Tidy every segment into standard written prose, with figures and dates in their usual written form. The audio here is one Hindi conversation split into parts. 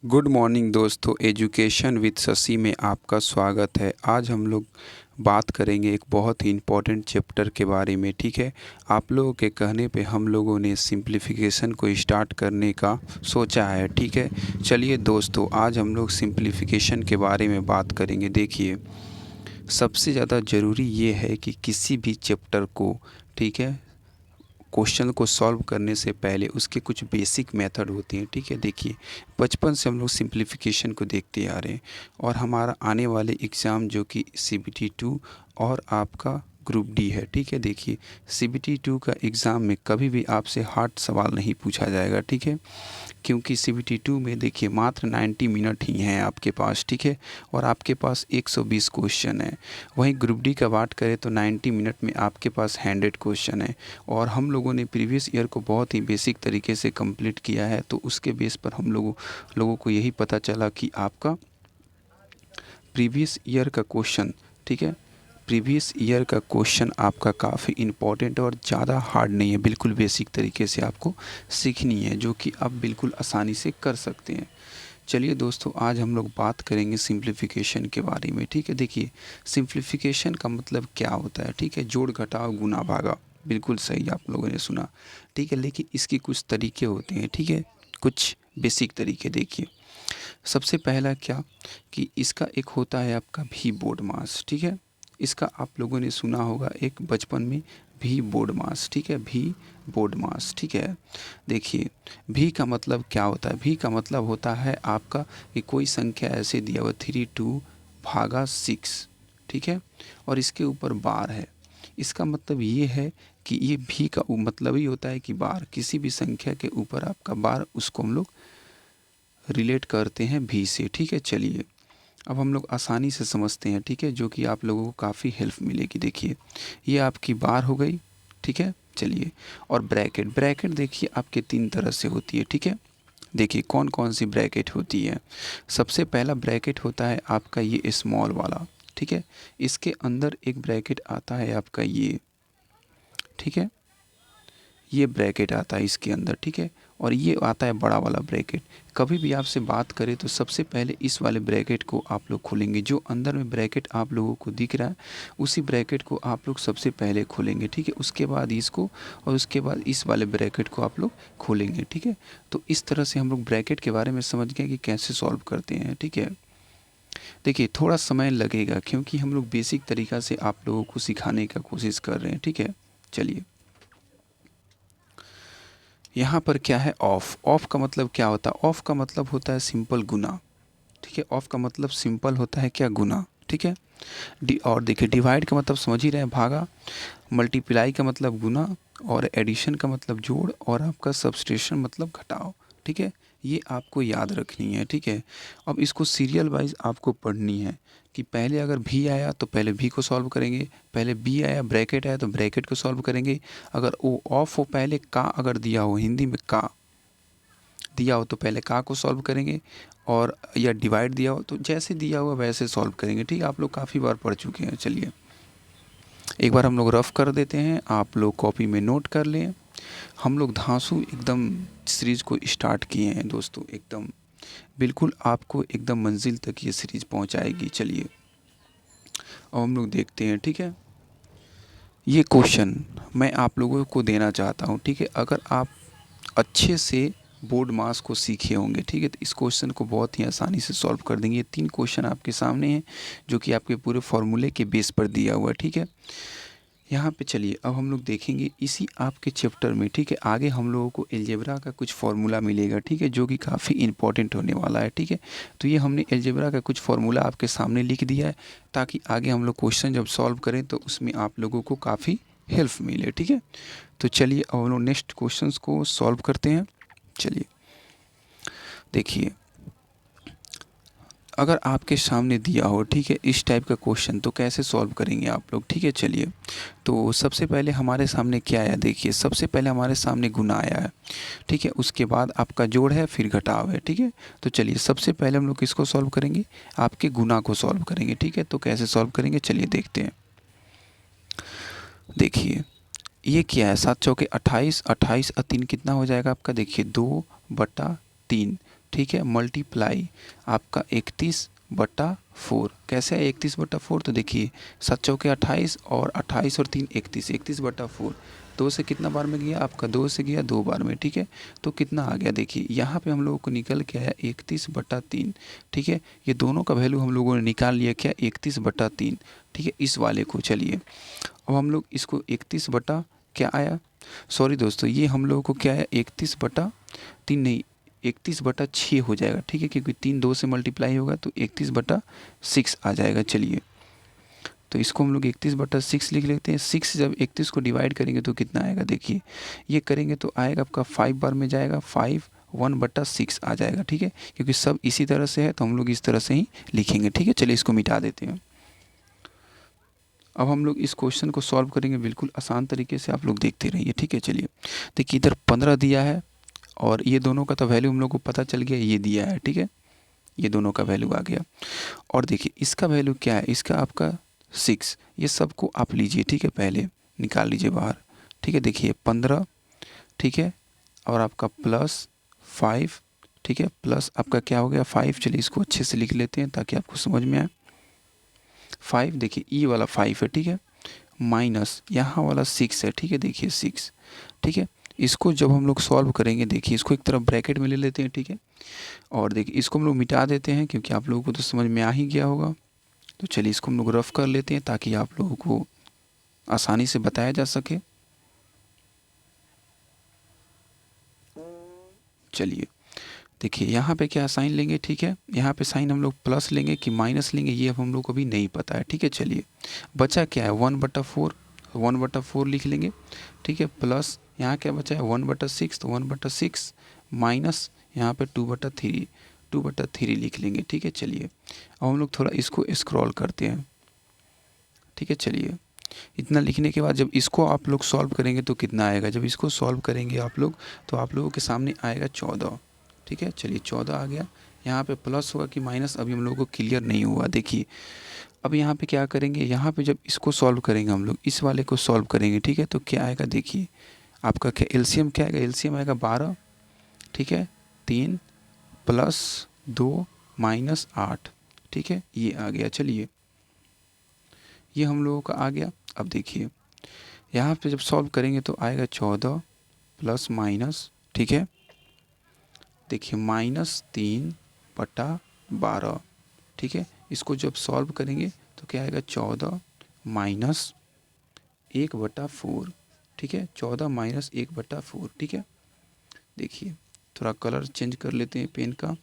गुड मॉर्निंग दोस्तों, एजुकेशन विद शशि में आपका स्वागत है। आज हम लोग बात करेंगे एक बहुत ही इम्पोर्टेंट चैप्टर के बारे में। ठीक है, आप लोगों के कहने पे हम लोगों ने सिंप्लीफिकेशन को स्टार्ट करने का सोचा है। ठीक है, चलिए दोस्तों, आज हम लोग सिंप्लीफिकेशन के बारे में बात करेंगे। देखिए, सबसे ज़्यादा ज़रूरी ये है कि किसी भी चैप्टर को, ठीक है, क्वेश्चन को सॉल्व करने से पहले उसके कुछ बेसिक मेथड होते हैं। ठीक है, देखिए, बचपन से हम लोग सिंप्लीफिकेशन को देखते आ रहे हैं और हमारा आने वाले एग्ज़ाम जो कि CBT 2 और आपका ग्रुप डी है। ठीक है, देखिए, CBT 2 का एग्ज़ाम में कभी भी आपसे हार्ड सवाल नहीं पूछा जाएगा। ठीक है, क्योंकि CBT 2 में देखिए मात्र 90 मिनट ही हैं आपके पास। ठीक है, और आपके पास 120 क्वेश्चन है। वहीं ग्रुप डी का बात करें तो 90 मिनट में आपके पास 100 क्वेश्चन है। और हम लोगों ने प्रीवियस ईयर को बहुत ही बेसिक तरीके से कंप्लीट किया है, तो उसके बेस पर हम लोगों को यही पता चला कि आपका प्रीवियस ईयर का क्वेश्चन, ठीक है, प्रीवियस ईयर का क्वेश्चन आपका काफ़ी इम्पोर्टेंट और ज़्यादा हार्ड नहीं है। बिल्कुल बेसिक तरीके से आपको सीखनी है, जो कि आप बिल्कुल आसानी से कर सकते हैं। चलिए दोस्तों, आज हम लोग बात करेंगे सिंप्लीफिकेशन के बारे में। ठीक है, देखिए, सिंप्लीफिकेशन का मतलब क्या होता है। ठीक है, जोड़ घटाव गुना भागा, बिल्कुल सही आप लोगों ने सुना। ठीक है, लेकिन इसके कुछ तरीके होते हैं। ठीक है, कुछ बेसिक तरीके देखिए। सबसे पहला क्या कि इसका एक होता है आपका भी बोर्ड मास। ठीक है, इसका आप लोगों ने सुना होगा एक बचपन में, भी बोर्ड मास। ठीक है, भी बोर्ड मास। ठीक है, देखिए, भी का मतलब क्या होता है। भी का मतलब होता है आपका कि कोई संख्या ऐसे दिया हुआ 32/6। ठीक है, और इसके ऊपर बार है। इसका मतलब ये है कि ये भी का मतलब ही होता है कि बार, किसी भी संख्या के ऊपर आपका बार, उसको हम लोग रिलेट करते हैं भी से। ठीक है, चलिए, अब हम लोग आसानी से समझते हैं। ठीक है, जो कि आप लोगों को काफ़ी हेल्प मिलेगी। देखिए, ये आपकी बार हो गई। ठीक है, चलिए, और ब्रैकेट, ब्रैकेट देखिए आपके 3 तरह से होती है। ठीक है, देखिए कौन कौन सी ब्रैकेट होती है। सबसे पहला ब्रैकेट होता है आपका ये स्मॉल वाला। ठीक है, इसके अंदर एक ब्रैकेट आता है आपका ये। ठीक है, ये ब्रैकेट आता है इसके अंदर। ठीक है, और ये आता है बड़ा वाला ब्रैकेट। कभी भी आपसे बात करें तो सबसे पहले इस वाले ब्रैकेट को आप लोग खोलेंगे। जो अंदर में ब्रैकेट आप लोगों को दिख रहा है, उसी ब्रैकेट को आप लोग सबसे पहले खोलेंगे। ठीक है, उसके बाद इसको, और उसके बाद इस वाले ब्रैकेट को आप लोग खोलेंगे। ठीक है, तो इस तरह से हम लोग ब्रैकेट के बारे में समझ गए कि कैसे सॉल्व करते हैं। ठीक है, देखिए, थोड़ा समय लगेगा क्योंकि हम लोग बेसिक तरीक़ा से आप लोगों को सिखाने का कोशिश कर रहे हैं। ठीक है, चलिए, यहाँ पर क्या है, ऑफ। ऑफ का मतलब क्या होता है। ऑफ का मतलब होता है सिंपल गुना। ठीक है, ऑफ का मतलब सिंपल होता है क्या, गुना। ठीक है, और देखिए, डिवाइड का मतलब समझ ही रहे हैं, भागा। मल्टीप्लाई का मतलब गुना, और एडिशन का मतलब जोड़, और आपका सब्सट्रैक्शन मतलब घटाव। ठीक है, ये आपको याद रखनी है। ठीक है, अब इसको सीरियल वाइज आपको पढ़नी है कि पहले अगर भी आया तो पहले भी को सॉल्व करेंगे, पहले बी आया, ब्रैकेट आया तो ब्रैकेट को सॉल्व करेंगे। अगर वो ऑफ हो, पहले का अगर दिया हो, हिंदी में का दिया हो तो पहले का को सॉल्व करेंगे, और या डिवाइड दिया हो तो जैसे दिया हुआ वैसे सॉल्व करेंगे। ठीक है, आप लोग काफ़ी बार पढ़ चुके हैं। चलिए, एक बार हम लोग रफ़ कर देते हैं, आप लोग कॉपी में नोट कर लें। हम लोग धांसू एकदम सीरीज़ को स्टार्ट किए हैं दोस्तों, एकदम बिल्कुल आपको एकदम मंजिल तक ये सीरीज़ पहुंचाएगी। चलिए, अब हम लोग देखते हैं। ठीक है, ये क्वेश्चन मैं आप लोगों को देना चाहता हूँ। ठीक है, अगर आप अच्छे से बोर्ड मास को सीखे होंगे, ठीक है, तो इस क्वेश्चन को बहुत ही आसानी से सॉल्व कर देंगे। ये 3 क्वेश्चन आपके सामने हैं जो कि आपके पूरे फॉर्मूले के बेस पर दिया हुआ है। ठीक है, यहाँ पे चलिए, अब हम लोग देखेंगे इसी आपके चैप्टर में। ठीक है, आगे हम लोगों को अलजेब्रा का कुछ फार्मूला मिलेगा। ठीक है, जो कि काफ़ी इंपॉर्टेंट होने वाला है। ठीक है, तो ये हमने अलजेब्रा का कुछ फार्मूला आपके सामने लिख दिया है, ताकि आगे हम लोग क्वेश्चन जब सॉल्व करें तो उसमें आप लोगों को काफ़ी हेल्प मिले। ठीक है, तो चलिए, अब हम लोग नेक्स्ट क्वेश्चन को सॉल्व करते हैं। चलिए, देखिए, अगर आपके सामने दिया हो, ठीक है, इस टाइप का क्वेश्चन, तो कैसे सॉल्व करेंगे आप लोग। ठीक है, चलिए, तो सबसे पहले हमारे सामने क्या आया, देखिए, सबसे पहले हमारे सामने गुना आया है। ठीक है, उसके बाद आपका जोड़ है, फिर घटाव है। ठीक है, तो चलिए, सबसे पहले हम लोग किसको सॉल्व करेंगे, आपके गुना को सॉल्व करेंगे। ठीक है, तो कैसे सॉल्व करेंगे, चलिए देखते हैं। देखिए, ये क्या है, 7 चौके 28, 28 और 3 कितना हो जाएगा आपका, देखिए 2/3। ठीक है, मल्टीप्लाई आपका 31/4। कैसे है 31/4? तो देखिए 7 चौके 28 और 28 और 3 31, 31/4। 2 से कितना बार में गया आपका? 2 से गया 2 बार में, ठीक है। तो कितना आ गया देखिए, यहाँ पे हम लोगों को निकल के आया 31/3, ठीक है। ये दोनों का वैल्यू हम लोगों ने निकाल लिया क्या? 31/3, ठीक है। इस वाले को चलिए अब हम लोग इसको 31 बटा क्या आया, सॉरी दोस्तों, ये हम लोगों को क्या आया 31/3 नहीं, 31/6 हो जाएगा, ठीक है, क्योंकि 3 2 से मल्टीप्लाई होगा तो 31/6 आ जाएगा। चलिए तो इसको हम लोग 31/6 लिख लेते हैं। 6 जब 31 को डिवाइड करेंगे तो कितना आएगा देखिए, ये करेंगे तो आएगा आपका 5 बार में जाएगा, 5 1/6 आ जाएगा, ठीक है। क्योंकि सब इसी तरह से है तो हम लोग इस तरह से ही लिखेंगे, ठीक है। चलिए इसको मिटा देते हैं। अब हम लोग इस क्वेश्चन को सॉल्व करेंगे बिल्कुल आसान तरीके से, आप लोग देखते रहिए, ठीक है। चलिए देखिए इधर 15 दिया है और ये दोनों का तो वैल्यू हम लोग को पता चल गया, ये दिया है, ठीक है, ये दोनों का वैल्यू आ गया। और देखिए इसका वैल्यू क्या है, इसका आपका 6, ये सबको आप लीजिए, ठीक है, पहले निकाल लीजिए बाहर, ठीक है। देखिए 15, ठीक है, और आपका +5, ठीक है, प्लस आपका क्या हो गया 5। चलिए इसको अच्छे से लिख लेते हैं ताकि आपको समझ में आए। 5 देखिए ई वाला 5 है, ठीक है, माइनस यहाँ वाला 6 है, ठीक है, देखिए 6, ठीक है। इसको जब हम लोग सॉल्व करेंगे देखिए इसको एक तरफ ब्रैकेट में ले लेते हैं, ठीक है। और देखिए इसको हम लोग मिटा देते हैं क्योंकि आप लोगों को तो समझ में आ ही गया होगा। तो चलिए इसको हम लोग रफ कर लेते हैं ताकि आप लोगों को आसानी से बताया जा सके। चलिए देखिए यहाँ पे क्या साइन लेंगे, ठीक है, यहाँ पे साइन हम लोग प्लस लेंगे कि माइनस लेंगे ये अब हम लोग को भी नहीं पता है, ठीक है। चलिए बचा क्या है 1/4, 1/4 लिख लेंगे, ठीक है, प्लस यहाँ क्या बचा है 1/6, तो 1/6 माइनस यहाँ पे 2/3, 2/3 लिख लेंगे, ठीक है। चलिए अब हम लोग थोड़ा इसको स्क्रॉल करते हैं, ठीक है। चलिए इतना लिखने के बाद जब इसको आप लोग सॉल्व करेंगे तो कितना आएगा, जब इसको सॉल्व करेंगे आप लोग तो आप लोगों के सामने आएगा 14, ठीक है। चलिए 14 आ गया, यहाँ पे प्लस होगा कि माइनस अभी हम लोगों को क्लियर नहीं हुआ। देखिए अब यहाँ पे क्या करेंगे, यहाँ पे जब इसको सॉल्व करेंगे हम लोग इस वाले को सॉल्व करेंगे, ठीक है, तो क्या आएगा देखिए आपका क्या एलसीएम क्या आएगा, एलसीएम आएगा 12, ठीक है, 3 + 2 - 8, ठीक है, ये आ गया। चलिए ये हम लोगों का आ गया। अब देखिए यहाँ पे जब सॉल्व करेंगे तो आएगा 14 प्लस माइनस, ठीक है, देखिए -3/12, ठीक है। इसको जब सॉल्व करेंगे तो क्या आएगा 14 - 1/4, ठीक है, 14 - 1/4, ठीक है। देखिए थोड़ा कलर चेंज कर लेते हैं पेन का।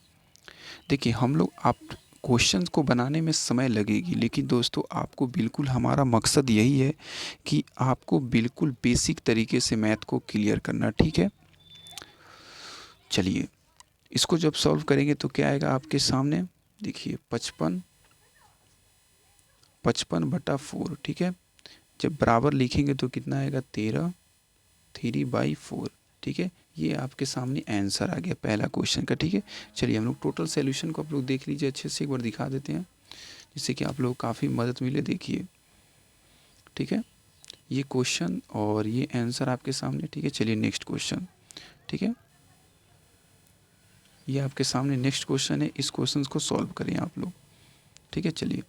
देखिए हम लोग आप क्वेश्चंस को बनाने में समय लगेगी, लेकिन दोस्तों आपको बिल्कुल हमारा मकसद यही है कि आपको बिल्कुल बेसिक तरीके से मैथ को क्लियर करना, ठीक है। चलिए इसको जब सॉल्व करेंगे तो क्या आएगा आपके सामने, देखिए 55/4, ठीक है। जब बराबर लिखेंगे तो कितना आएगा 13, 3/4, ठीक है। ये आपके सामने आंसर आ गया पहला क्वेश्चन का, ठीक है। चलिए हम लोग टोटल सॉल्यूशन को आप लोग देख लीजिए अच्छे से, एक बार दिखा देते हैं जिससे कि आप लोग को काफ़ी मदद मिले। देखिए ठीक है, ये क्वेश्चन और ये आंसर आपके सामने, ठीक है। चलिए नेक्स्ट क्वेश्चन, ठीक है, ये आपके सामने नेक्स्ट क्वेश्चन है, इस क्वेश्चन को सॉल्व करें आप लोग, ठीक है। चलिए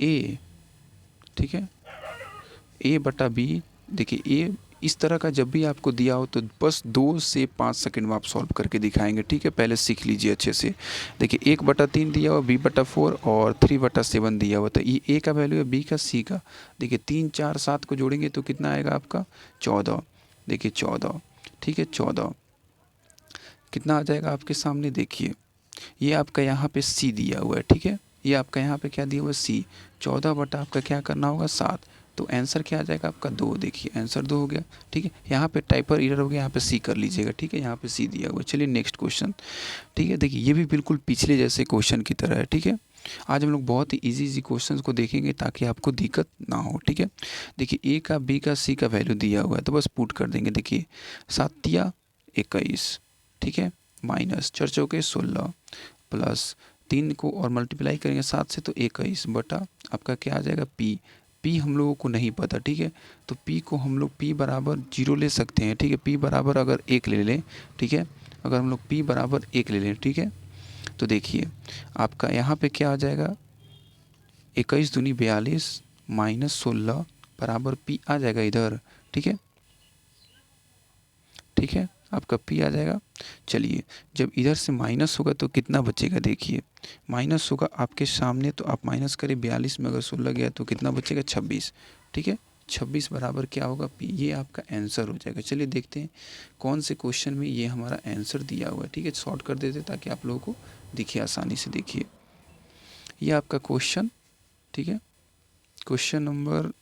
ए, ठीक है, A/B, देखिए ए इस तरह का जब भी आपको दिया हो तो बस 2 से 5 सेकंड में आप सॉल्व करके दिखाएंगे, ठीक है। पहले सीख लीजिए अच्छे से। देखिए 1/3 दिया हुआ, B/4 और 3/7 दिया हुआ, तो ये ए का वैल्यू है, बी का, सी का। देखिए 3 4 7 को जोड़ेंगे तो कितना आएगा आपका 14, देखिए 14, ठीक है, 14 कितना आ जाएगा आपके सामने। देखिए ये आपका यहाँ पे सी दिया हुआ है, ठीक है, ये आपका यहाँ पे क्या दिया हुआ है सी, 14 बटा आपका क्या करना होगा 7, तो आंसर क्या आ जाएगा आपका 2। देखिए आंसर 2 हो गया, ठीक है। यहाँ पे टाइपर एरर हो गया, यहाँ पे सी कर लीजिएगा, ठीक है, यहाँ पे सी दिया हुआ है। चलिए नेक्स्ट क्वेश्चन, ठीक है। देखिए ये भी बिल्कुल पिछले जैसे क्वेश्चन की तरह है, ठीक है। आज हम लोग बहुत ही इजी क्वेश्चन को देखेंगे ताकि आपको दिक्कत ना हो, ठीक है। देखिए ए का, बी का, सी का वैल्यू दिया हुआ है तो बस पुट कर देंगे। देखिए 7 या 21, ठीक है, माइनस 4 चौके 16 प्लस 3 को और मल्टीप्लाई करेंगे 7 से तो 21 बटा आपका क्या आ जाएगा पी। पी हम लोगों को नहीं पता, ठीक है, तो पी को हम लोग पी बराबर 0 ले सकते हैं, ठीक है। पी बराबर अगर 1 ले लें, ठीक है, अगर हम लोग p बराबर 1 ले लें, ठीक है, तो देखिए आपका यहाँ पे क्या आ जाएगा, 21 दूनी 42 माइनस 16 बराबर p आ जाएगा इधर, ठीक है, ठीक है, आपका p आ जाएगा। चलिए जब इधर से माइनस होगा तो कितना बचेगा, देखिए माइनस होगा आपके सामने, तो आप माइनस करें 42 में अगर 16 गया तो कितना बचेगा 26, ठीक है, 26 बराबर क्या होगा p, ये आपका आंसर हो जाएगा। चलिए देखते हैं कौन से क्वेश्चन में ये हमारा आंसर दिया हुआ है, ठीक है, शॉर्ट कर देते ताकि आप लोगों को दिखे आसानी से। देखिए ये आपका क्वेश्चन, ठीक है, क्वेश्चन नंबर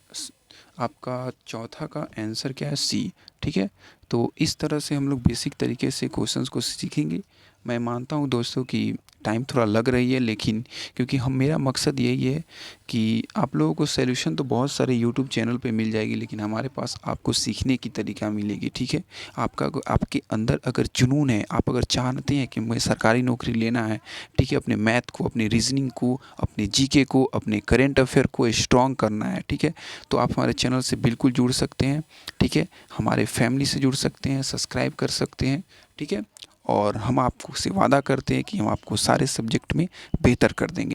आपका चौथा का आंसर क्या है, सी, ठीक है। तो इस तरह से हम लोग बेसिक तरीके से क्वेश्चंस को सीखेंगे। मैं मानता हूँ दोस्तों कि टाइम थोड़ा लग रही है, लेकिन क्योंकि मेरा मकसद यही है कि आप लोगों को सॉल्यूशन तो बहुत सारे यूट्यूब चैनल पे मिल जाएगी, लेकिन हमारे पास आपको सीखने की तरीका मिलेगी, ठीक है। आपके अंदर अगर जुनून है, आप अगर चाहते हैं कि मुझे सरकारी नौकरी लेना है, ठीक है, अपने मैथ को, अपने रीजनिंग को, अपने जीके को, अपने करेंट अफेयर को स्ट्रॉन्ग करना है, ठीक है, तो आप हमारे चैनल से बिल्कुल जुड़ सकते हैं, ठीक है, हमारे फैमिली से जुड़ सकते हैं, सब्सक्राइब कर सकते हैं, ठीक है, और हम आपको से वादा करते हैं कि हम आपको सारे सब्जेक्ट में बेहतर कर देंगे।